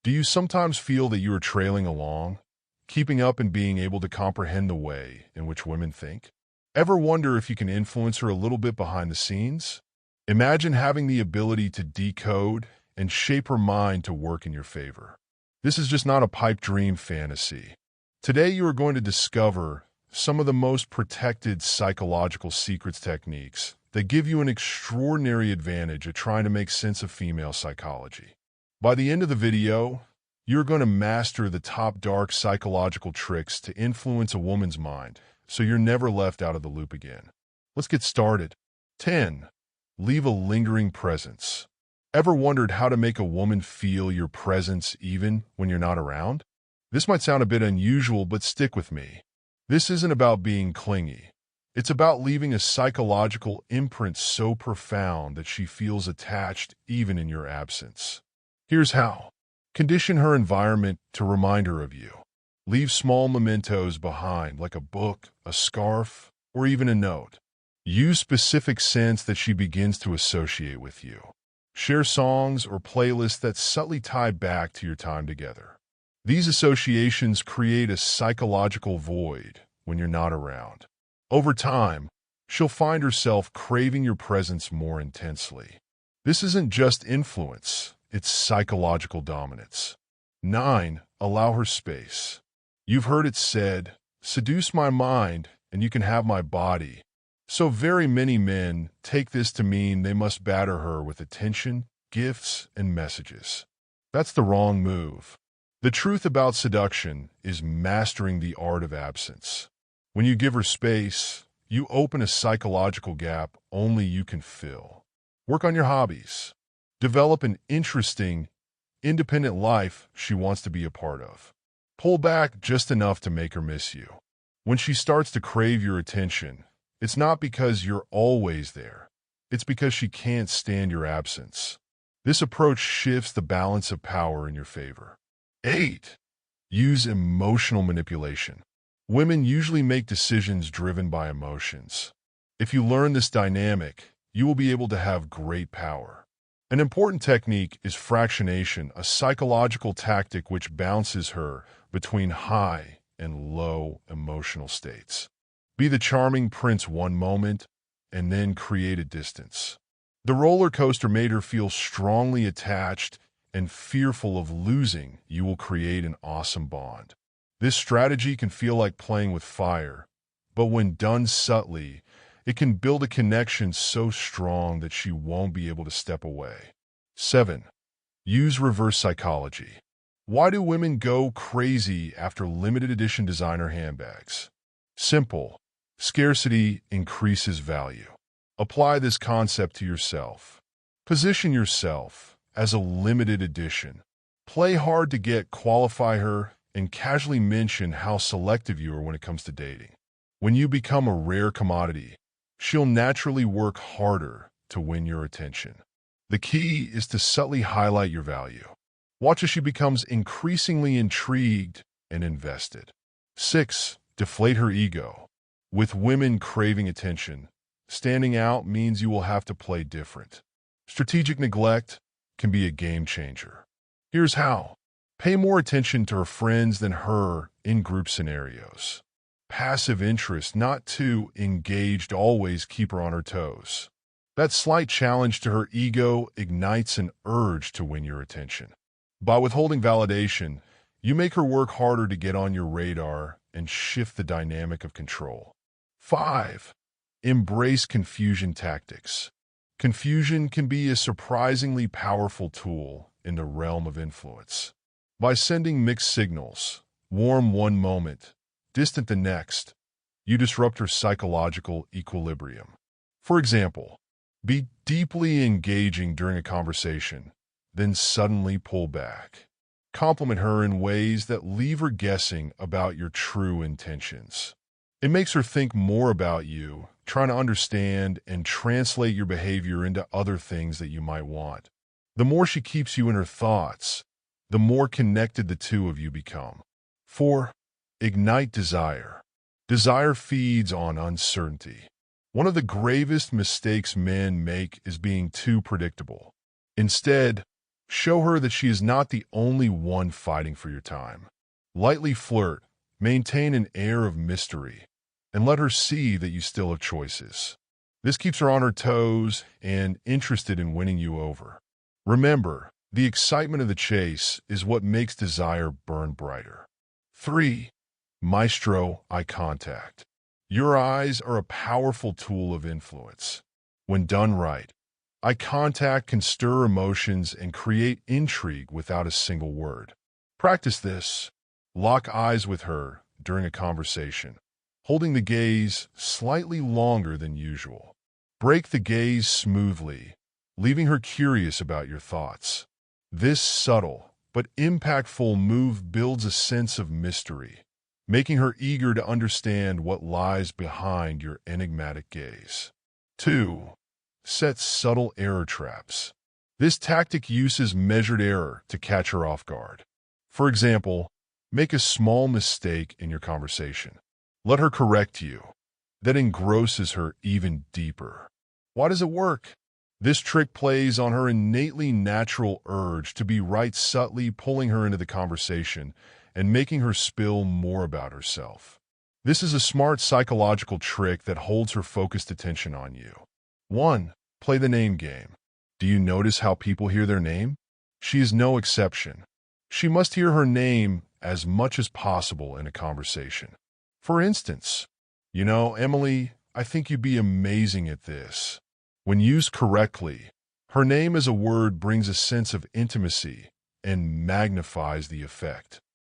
Do you sometimes feel that you are trailing along, keeping up and being able to comprehend the way in which women think? Ever wonder if you can influence her a little bit behind the scenes? Imagine having the ability to decode and shape her mind to work in your favor. This is just not a pipe dream fantasy. Today you are going to discover some of the most protected psychological secrets techniques that give you an extraordinary advantage at trying to make sense of female psychology. By the end of the video, you're going to master the top dark psychological tricks to influence a woman's mind, so you're never left out of the loop again. Let's get started. 10. Leave a lingering presence. Ever wondered how to make a woman feel your presence even when you're not around? This might sound a bit unusual, but stick with me. This isn't about being clingy. It's about leaving a psychological imprint so profound that she feels attached even in your absence. Here's how. Condition her environment to remind her of you. Leave small mementos behind, like a book, a scarf, or even a note. Use specific scents that she begins to associate with you. Share songs or playlists that subtly tie back to your time together. These associations create a psychological void when you're not around. Over time, she'll find herself craving your presence more intensely. This isn't just influence, it's psychological dominance. 9. Allow her space. You've heard it said, seduce my mind and you can have my body. So very many men take this to mean they must batter her with attention, gifts, and messages. That's the wrong move. The truth about seduction is mastering the art of absence. When you give her space, you open a psychological gap only you can fill. Work on your hobbies. Develop an interesting, independent life she wants to be a part of. Pull back just enough to make her miss you. When she starts to crave your attention, it's not because you're always there. It's because she can't stand your absence. This approach shifts the balance of power in your favor. 8. Use emotional manipulation. Women usually make decisions driven by emotions. If you learn this dynamic, you will be able to have great power. An important technique is fractionation, a psychological tactic which bounces her between high and low emotional states. Be the charming prince one moment, and then create a distance. The roller coaster made her feel strongly attached and fearful of losing. You will create an awesome bond. This strategy can feel like playing with fire, but when done subtly, it can build a connection so strong that she won't be able to step away. 7. Use reverse psychology. Why do women go crazy after limited edition designer handbags? Simple. Scarcity increases value. Apply this concept to yourself. Position yourself as a limited edition. Play hard to get, qualify her, and casually mention how selective you are when it comes to dating. When you become a rare commodity, she'll naturally work harder to win your attention. The key is to subtly highlight your value. Watch as she becomes increasingly intrigued and invested. 6. Deflate her ego. With women craving attention, standing out means you will have to play different. Strategic neglect can be a game changer. Here's how. Pay more attention to her friends than her in group scenarios. Passive interest, not too engaged, always keep her on her toes. That slight challenge to her ego ignites an urge to win your attention. By withholding validation, you make her work harder to get on your radar and shift the dynamic of control. 5. Embrace confusion tactics. Confusion can be a surprisingly powerful tool in the realm of influence. By sending mixed signals, warm one moment, distant the next, you disrupt her psychological equilibrium. For example, be deeply engaging during a conversation, then suddenly pull back. Compliment her in ways that leave her guessing about your true intentions. It makes her think more about you, trying to understand and translate your behavior into other things that you might want. The more she keeps you in her thoughts, the more connected the two of you become. 4. Ignite desire. Desire feeds on uncertainty. One of the gravest mistakes men make is being too predictable. Instead, Show her that she is not the only one fighting for your time. Lightly flirt, maintain an air of mystery, and let her see that you still have choices. This keeps her on her toes and interested in winning you over. Remember, the excitement of the chase is what makes desire burn brighter. 3. Maestro eye contact. Your eyes are a powerful tool of influence. When done right, eye contact can stir emotions and create intrigue without a single word. Practice this. Lock eyes with her during a conversation, holding the gaze slightly longer than usual. Break the gaze smoothly, leaving her curious about your thoughts. This subtle but impactful move builds a sense of mystery, making her eager to understand what lies behind your enigmatic gaze. 2. Set subtle error traps. This tactic uses measured error to catch her off guard. For example, make a small mistake in your conversation. Let her correct you. That engrosses her even deeper. Why does it work? This trick plays on her innately natural urge to be right, subtly pulling her into the conversation and making her spill more about herself. This is a smart psychological trick that holds her focused attention on you. 1. Play the name game. Do you notice how people hear their name? She is no exception. She must hear her name as much as possible in a conversation. For instance, Emily, I think you'd be amazing at this. When used correctly, her name as a word brings a sense of intimacy and magnifies the effect.